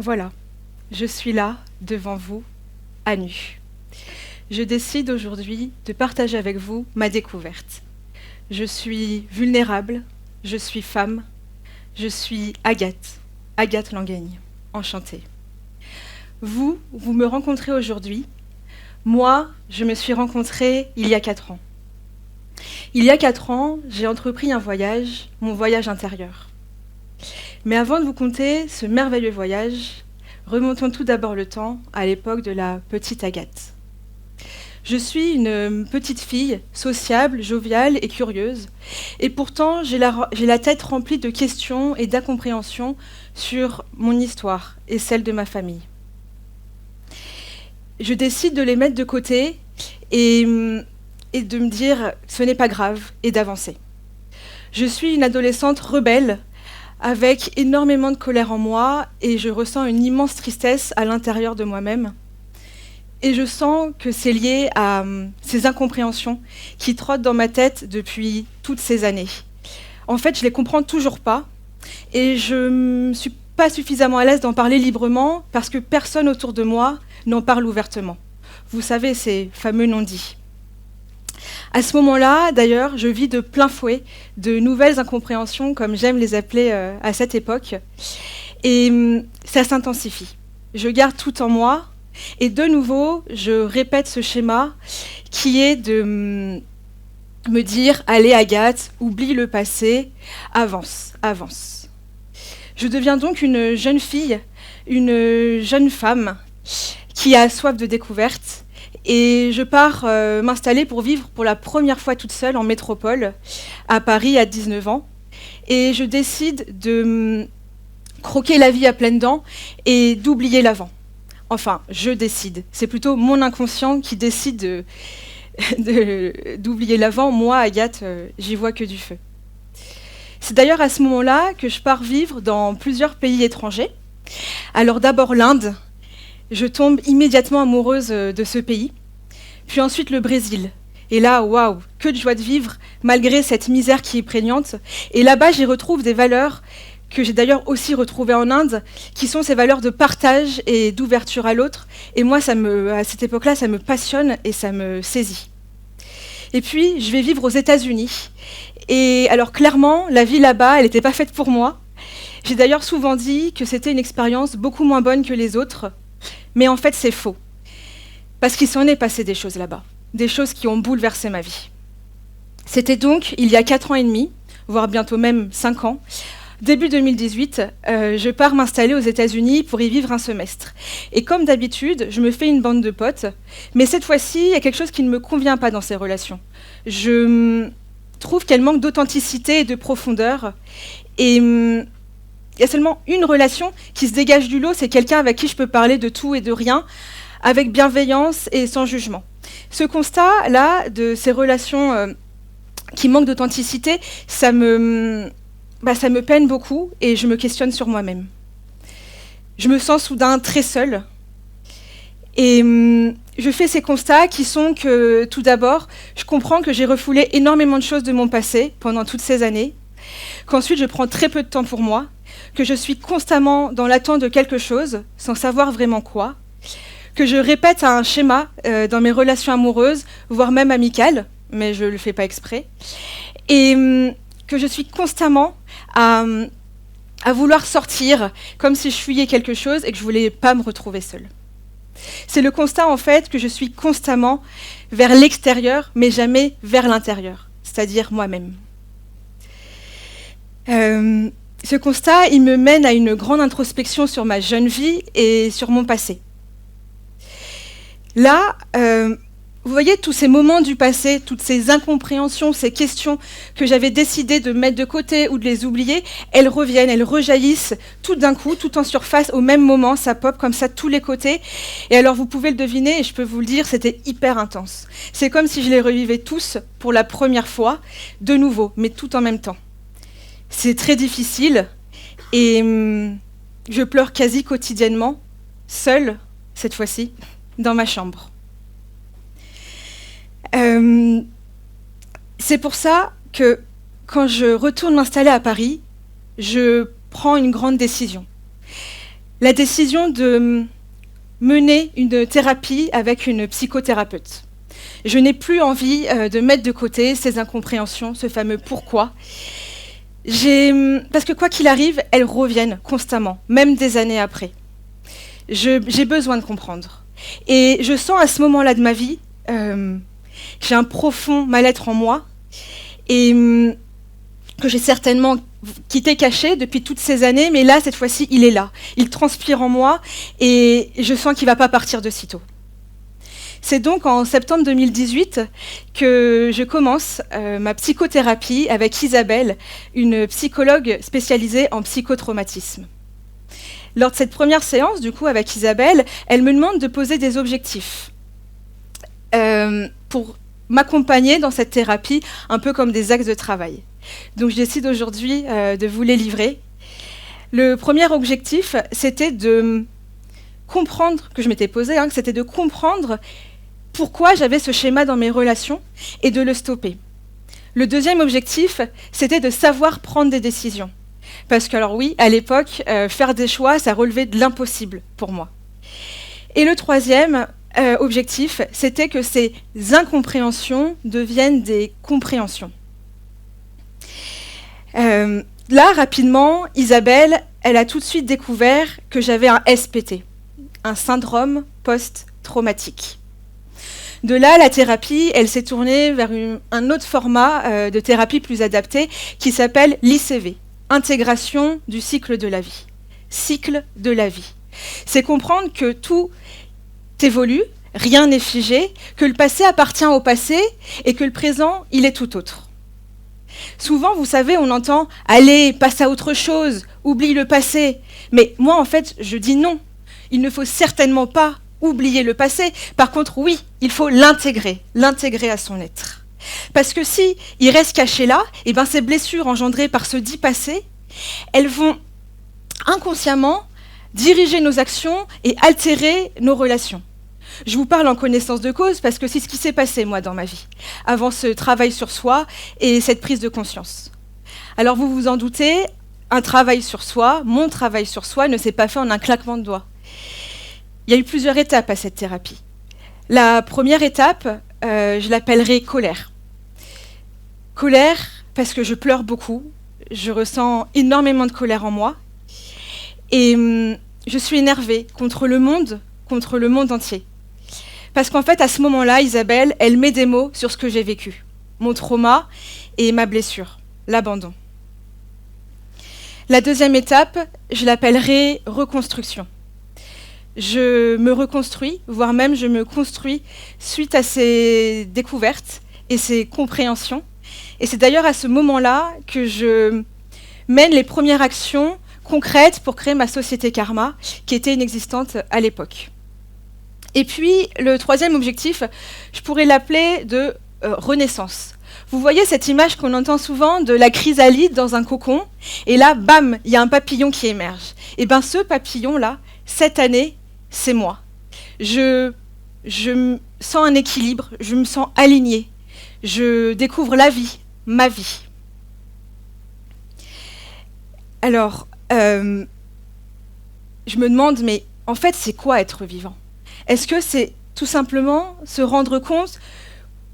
Voilà, je suis là, devant vous, à nu. Je décide aujourd'hui de partager avec vous ma découverte. Je suis vulnérable, je suis femme, je suis Agathe Langaigne, enchantée. Vous me rencontrez aujourd'hui. Moi, je me suis rencontrée il y a 4 ans. Il y a 4 ans, j'ai entrepris un voyage, mon voyage intérieur. Mais avant de vous conter ce merveilleux voyage, remontons tout d'abord le temps à l'époque de la petite Agathe. Je suis une petite fille, sociable, joviale et curieuse, et pourtant j'ai la tête remplie de questions et d'incompréhension sur mon histoire et celle de ma famille. Je décide de les mettre de côté et de me dire ce n'est pas grave et d'avancer. Je suis une adolescente rebelle avec énormément de colère en moi et je ressens une immense tristesse à l'intérieur de moi-même. Et je sens que c'est lié à ces incompréhensions qui trottent dans ma tête depuis toutes ces années. En fait, je les comprends toujours pas et je ne suis pas suffisamment à l'aise d'en parler librement parce que personne autour de moi n'en parle ouvertement. Vous savez, ces fameux non-dits. À ce moment-là, d'ailleurs, je vis de plein fouet de nouvelles incompréhensions, comme j'aime les appeler à cette époque. Et ça s'intensifie. Je garde tout en moi. Et de nouveau, je répète ce schéma qui est de me dire « Allez Agathe, oublie le passé, avance, avance ». Je deviens donc une jeune fille, une jeune femme qui a soif de découverte. Et je pars m'installer pour vivre pour la première fois toute seule en métropole, à Paris, à 19 ans. Et je décide de croquer la vie à pleines dents et d'oublier l'avant. Enfin, je décide. C'est plutôt mon inconscient qui décide d'oublier l'avant. Moi, Agathe, j'y vois que du feu. C'est d'ailleurs à ce moment-là que je pars vivre dans plusieurs pays étrangers. Alors d'abord l'Inde. Je tombe immédiatement amoureuse de ce pays. Puis ensuite le Brésil. Et là, waouh, que de joie de vivre, malgré cette misère qui est prégnante. Et là-bas, j'y retrouve des valeurs que j'ai d'ailleurs aussi retrouvées en Inde, qui sont ces valeurs de partage et d'ouverture à l'autre. Et moi, à cette époque-là, ça me passionne et ça me saisit. Et puis, je vais vivre aux États-Unis. Et alors, clairement, la vie là-bas, elle n'était pas faite pour moi. J'ai d'ailleurs souvent dit que c'était une expérience beaucoup moins bonne que les autres. Mais en fait, c'est faux. Parce qu'il s'en est passé des choses là-bas. Des choses qui ont bouleversé ma vie. C'était donc il y a 4 ans et demi, voire bientôt même 5 ans. Début 2018, je pars m'installer aux États-Unis pour y vivre un semestre. Et comme d'habitude, je me fais une bande de potes. Mais cette fois-ci, il y a quelque chose qui ne me convient pas dans ces relations. Je trouve qu'elles manquent d'authenticité et de profondeur. Et il y a seulement une relation qui se dégage du lot, c'est quelqu'un avec qui je peux parler de tout et de rien, avec bienveillance et sans jugement. Ce constat-là, de ces relations qui manquent d'authenticité, ça me peine beaucoup et je me questionne sur moi-même. Je me sens soudain très seule. Et je fais ces constats qui sont que, tout d'abord, je comprends que j'ai refoulé énormément de choses de mon passé pendant toutes ces années, qu'ensuite je prends très peu de temps pour moi, que je suis constamment dans l'attente de quelque chose, sans savoir vraiment quoi, que je répète un schéma dans mes relations amoureuses, voire même amicales, mais je ne le fais pas exprès, et que je suis constamment à vouloir sortir, comme si je fuyais quelque chose et que je ne voulais pas me retrouver seule. C'est le constat, en fait, que je suis constamment vers l'extérieur, mais jamais vers l'intérieur, c'est-à-dire moi-même. Ce constat, il me mène à une grande introspection sur ma jeune vie et sur mon passé. Là, vous voyez tous ces moments du passé, toutes ces incompréhensions, ces questions que j'avais décidé de mettre de côté ou de les oublier, elles reviennent, elles rejaillissent tout d'un coup, tout en surface, au même moment, ça pop comme ça de tous les côtés. Et alors vous pouvez le deviner, et je peux vous le dire, c'était hyper intense. C'est comme si je les revivais tous pour la première fois, de nouveau, mais tout en même temps. C'est très difficile, et je pleure quasi quotidiennement, seule, cette fois-ci, dans ma chambre. C'est pour ça que quand je retourne m'installer à Paris, je prends une grande décision. la décision de mener une thérapie avec une psychothérapeute. Je n'ai plus envie de mettre de côté ces incompréhensions, ce fameux pourquoi. Parce que quoi qu'il arrive, elles reviennent constamment, même des années après. J'ai besoin de comprendre. Et je sens à ce moment-là de ma vie, j'ai un profond mal-être en moi, et que j'ai certainement quitté caché depuis toutes ces années, mais là, cette fois-ci, il est là. Il transpire en moi, et je sens qu'il ne va pas partir de sitôt. C'est donc en septembre 2018 que je commence ma psychothérapie avec Isabelle, une psychologue spécialisée en psychotraumatisme. Lors de cette première séance, du coup, avec Isabelle, elle me demande de poser des objectifs pour m'accompagner dans cette thérapie, un peu comme des axes de travail. Donc je décide aujourd'hui de vous les livrer. Le premier objectif, c'était de comprendre, que je m'étais posé, c'était de comprendre pourquoi j'avais ce schéma dans mes relations et de le stopper. Le deuxième objectif, c'était de savoir prendre des décisions. Parce que, alors oui, à l'époque, faire des choix, ça relevait de l'impossible pour moi. Et le troisième objectif, c'était que ces incompréhensions deviennent des compréhensions. Là, rapidement, Isabelle, elle a tout de suite découvert que j'avais un SPT, un syndrome post-traumatique. De là, la thérapie, elle s'est tournée vers un autre format de thérapie plus adapté qui s'appelle l'ICV, intégration du cycle de la vie. Cycle de la vie. C'est comprendre que tout évolue, rien n'est figé, que le passé appartient au passé et que le présent, il est tout autre. Souvent, vous savez, on entend « Allez, passe à autre chose, oublie le passé ». Mais moi, en fait, je dis non. Il ne faut certainement pas oublier le passé. Par contre, oui, il faut l'intégrer à son être. Parce que si il reste caché là, et ben ces blessures engendrées par ce dit passé, elles vont inconsciemment diriger nos actions et altérer nos relations. Je vous parle en connaissance de cause parce que c'est ce qui s'est passé, moi, dans ma vie, avant ce travail sur soi et cette prise de conscience. Alors, vous vous en doutez, un travail sur soi, mon travail sur soi, ne s'est pas fait en un claquement de doigts. Il y a eu plusieurs étapes à cette thérapie. La première étape, je l'appellerai colère. Colère parce que je pleure beaucoup, je ressens énormément de colère en moi, et je suis énervée contre le monde entier. Parce qu'en fait, à ce moment-là, Isabelle, elle met des mots sur ce que j'ai vécu, mon trauma et ma blessure, l'abandon. La deuxième étape, je l'appellerai reconstruction. Je me reconstruis, voire même je me construis suite à ces découvertes et ces compréhensions. Et c'est d'ailleurs à ce moment-là que je mène les premières actions concrètes pour créer ma société Karma, qui était inexistante à l'époque. Et puis, le troisième objectif, je pourrais l'appeler de renaissance. Vous voyez cette image qu'on entend souvent de la chrysalide dans un cocon, et là, bam, il y a un papillon qui émerge. Et bien ce papillon-là, cette année, c'est moi. Je me sens un équilibre, je me sens alignée. Je découvre la vie, ma vie. Alors, je me demande, mais en fait, c'est quoi être vivant ? Est-ce que c'est tout simplement se rendre compte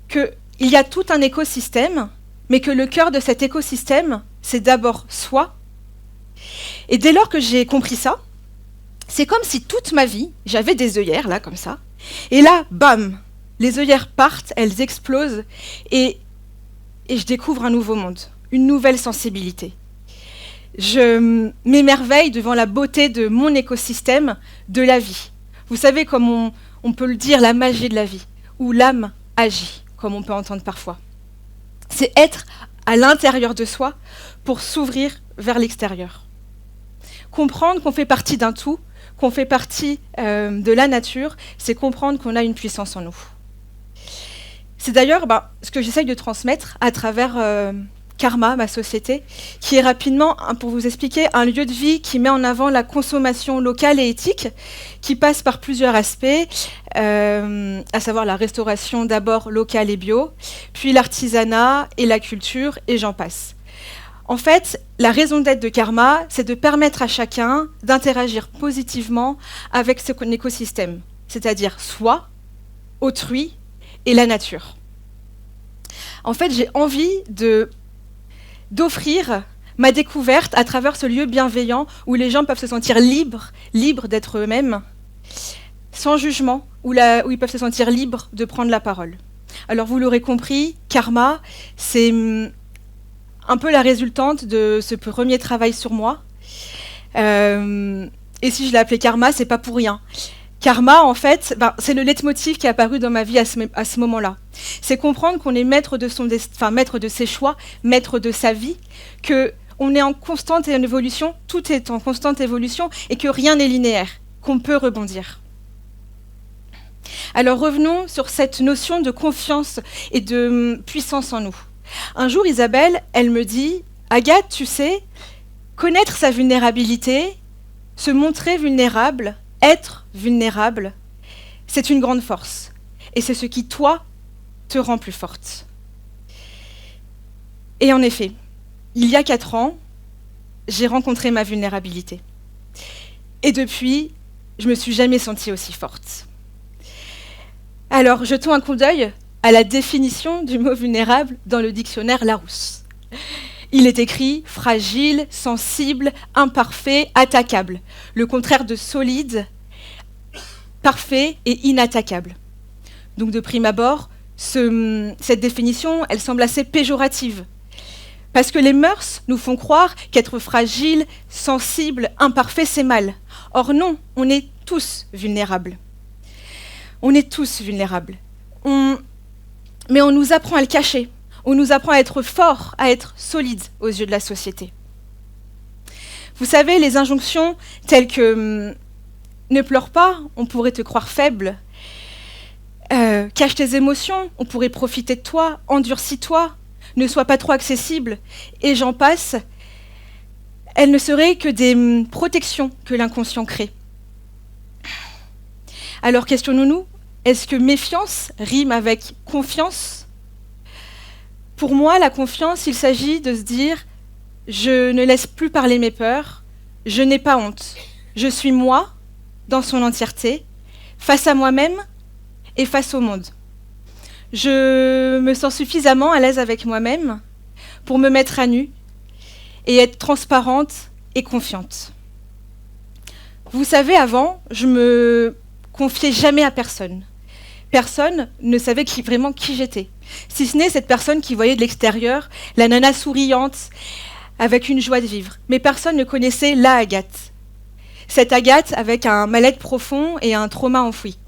qu'il y a tout un écosystème, mais que le cœur de cet écosystème, c'est d'abord soi ? Et dès lors que j'ai compris ça, c'est comme si toute ma vie, j'avais des œillères, là, comme ça, et là, bam, les œillères partent, elles explosent, et je découvre un nouveau monde, une nouvelle sensibilité. Je m'émerveille devant la beauté de mon écosystème, de la vie. Vous savez, comme on peut le dire, la magie de la vie, où l'âme agit, comme on peut entendre parfois. C'est être à l'intérieur de soi pour s'ouvrir vers l'extérieur. Comprendre qu'on fait partie d'un tout, qu'on fait partie de la nature, c'est comprendre qu'on a une puissance en nous. C'est d'ailleurs ce que j'essaye de transmettre à travers Karma, ma société, qui est rapidement, pour vous expliquer, un lieu de vie qui met en avant la consommation locale et éthique, qui passe par plusieurs aspects, à savoir la restauration d'abord locale et bio, puis l'artisanat et la culture, et j'en passe. En fait, la raison d'être de karma, c'est de permettre à chacun d'interagir positivement avec son écosystème, c'est-à-dire soi, autrui et la nature. En fait, j'ai envie d'offrir ma découverte à travers ce lieu bienveillant où les gens peuvent se sentir libres d'être eux-mêmes, sans jugement, où ils peuvent se sentir libres de prendre la parole. Alors vous l'aurez compris, karma, c'est un peu la résultante de ce premier travail sur moi. Et si je l'ai appelé karma, c'est pas pour rien. Karma, en fait, c'est le leitmotiv qui est apparu dans ma vie à ce moment-là. C'est comprendre qu'on est maître de maître de ses choix, maître de sa vie, qu'on est en constante évolution, tout est en constante évolution et que rien n'est linéaire, qu'on peut rebondir. Alors revenons sur cette notion de confiance et de puissance en nous. Un jour, Isabelle, elle me dit « Agathe, tu sais, connaître sa vulnérabilité, se montrer vulnérable, être vulnérable, c'est une grande force. Et c'est ce qui, toi, te rend plus forte. » Et en effet, il y a 4 ans, j'ai rencontré ma vulnérabilité. Et depuis, je ne me suis jamais sentie aussi forte. Alors, jetons un coup d'œil à la définition du mot vulnérable dans le dictionnaire Larousse. Il est écrit fragile, sensible, imparfait, attaquable. Le contraire de solide, parfait et inattaquable. Donc de prime abord, cette définition, elle semble assez péjorative. Parce que les mœurs nous font croire qu'être fragile, sensible, imparfait, c'est mal. Or non, on est tous vulnérables. On est tous vulnérables. Mais on nous apprend à le cacher. On nous apprend à être fort, à être solide aux yeux de la société. Vous savez, les injonctions telles que ne pleure pas, on pourrait te croire faible. Cache tes émotions, on pourrait profiter de toi. Endurcis-toi, ne sois pas trop accessible. Et j'en passe. Elles ne seraient que des protections que l'inconscient crée. Alors questionnons-nous, est-ce que méfiance rime avec confiance ? Pour moi, la confiance, il s'agit de se dire « je ne laisse plus parler mes peurs, je n'ai pas honte, je suis moi, dans son entièreté, face à moi-même et face au monde. Je me sens suffisamment à l'aise avec moi-même pour me mettre à nu et être transparente et confiante. » Vous savez, avant, je me confiais jamais à personne. Personne ne savait vraiment qui j'étais. Si ce n'est cette personne qui voyait de l'extérieur la nana souriante avec une joie de vivre. Mais personne ne connaissait la Agathe. Cette Agathe avec un mal-être profond et un trauma enfoui.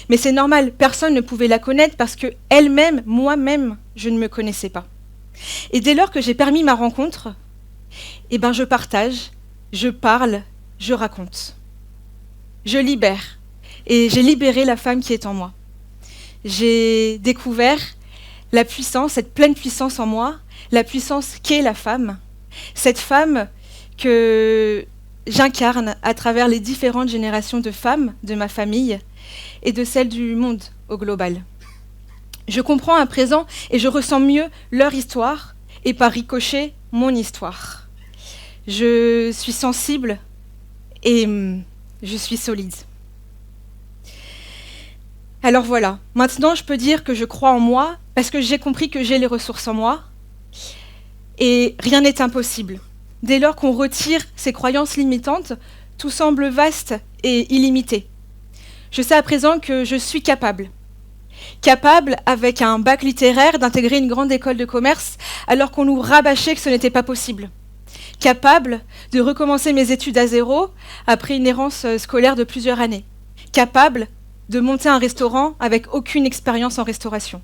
Mais c'est normal, personne ne pouvait la connaître parce que elle-même, moi-même, je ne me connaissais pas. Et dès lors que j'ai permis ma rencontre, je partage, je parle, je raconte. Je libère. Et j'ai libéré la femme qui est en moi. J'ai découvert la puissance, cette pleine puissance en moi, la puissance qu'est la femme, cette femme que j'incarne à travers les différentes générations de femmes de ma famille et de celles du monde au global. Je comprends à présent et je ressens mieux leur histoire et par ricochet mon histoire. Je suis sensible et je suis solide. Alors voilà, maintenant je peux dire que je crois en moi parce que j'ai compris que j'ai les ressources en moi et rien n'est impossible. Dès lors qu'on retire ces croyances limitantes, tout semble vaste et illimité. Je sais à présent que je suis capable avec un bac littéraire d'intégrer une grande école de commerce alors qu'on nous rabâchait que ce n'était pas possible. Capable de recommencer mes études à zéro après une errance scolaire de plusieurs années. Capable de monter un restaurant avec aucune expérience en restauration.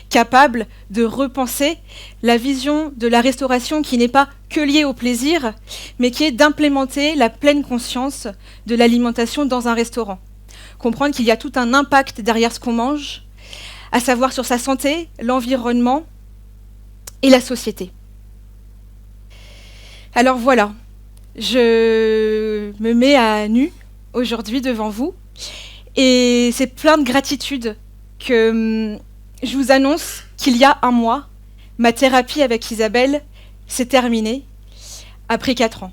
Capable de repenser la vision de la restauration qui n'est pas que liée au plaisir, mais qui est d'implémenter la pleine conscience de l'alimentation dans un restaurant. Comprendre qu'il y a tout un impact derrière ce qu'on mange, à savoir sur sa santé, l'environnement et la société. Alors voilà, je me mets à nu aujourd'hui devant vous. Et c'est plein de gratitude que je vous annonce qu'il y a un mois, ma thérapie avec Isabelle c'est terminé, après 4 ans.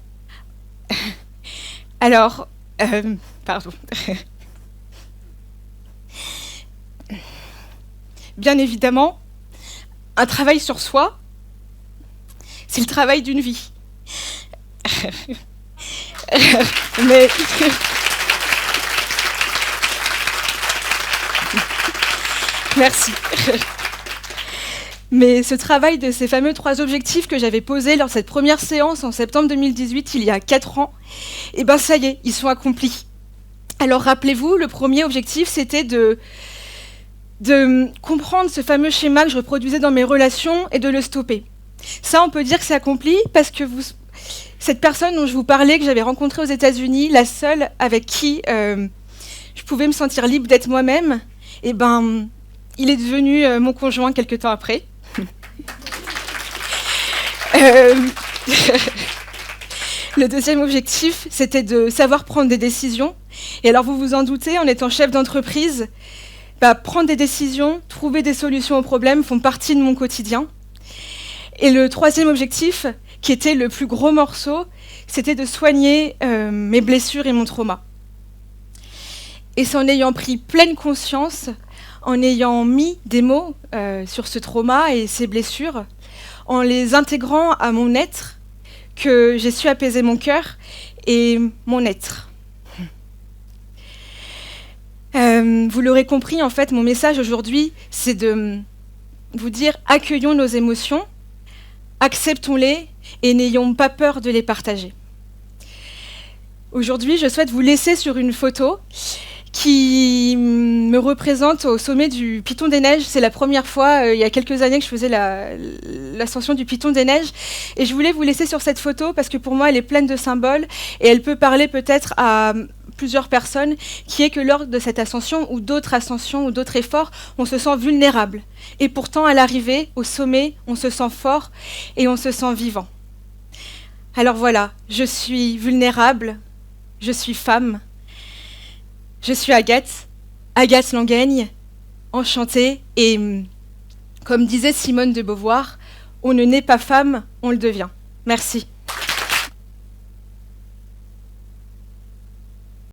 Alors, pardon. Bien évidemment, un travail sur soi, c'est le travail d'une vie. Mais... Merci. Mais ce travail de ces fameux 3 objectifs que j'avais posés lors de cette première séance en septembre 2018, il y a 4 ans, et ben ça y est, ils sont accomplis. Alors rappelez-vous, le premier objectif, c'était de comprendre ce fameux schéma que je reproduisais dans mes relations et de le stopper. Ça, on peut dire que c'est accompli parce que cette personne dont je vous parlais, que j'avais rencontrée aux États-Unis, la seule avec qui je pouvais me sentir libre d'être moi-même, et ben, il est devenu mon conjoint quelque temps après. Le deuxième objectif, c'était de savoir prendre des décisions. Et alors, vous vous en doutez, en étant chef d'entreprise, prendre des décisions, trouver des solutions aux problèmes font partie de mon quotidien. Et le troisième objectif, qui était le plus gros morceau, c'était de soigner mes blessures et mon trauma. Et c'est en ayant pris pleine conscience, en ayant mis des mots sur ce trauma et ces blessures, en les intégrant à mon être, que j'ai su apaiser mon cœur et mon être. Vous l'aurez compris, en fait, mon message aujourd'hui, c'est de vous dire accueillons nos émotions, acceptons-les et n'ayons pas peur de les partager. Aujourd'hui, je souhaite vous laisser sur une photo qui me représente au sommet du Piton des Neiges. C'est la première fois, il y a quelques années, que je faisais l'ascension du Piton des Neiges. Et je voulais vous laisser sur cette photo parce que pour moi, elle est pleine de symboles et elle peut parler peut-être à plusieurs personnes, qui est que lors de cette ascension ou d'autres ascensions ou d'autres efforts, on se sent vulnérable. Et pourtant, à l'arrivée, au sommet, on se sent fort et on se sent vivant. Alors voilà, je suis vulnérable, je suis femme, je suis Agathe Langaigne, enchantée, et comme disait Simone de Beauvoir, on ne naît pas femme, on le devient. Merci.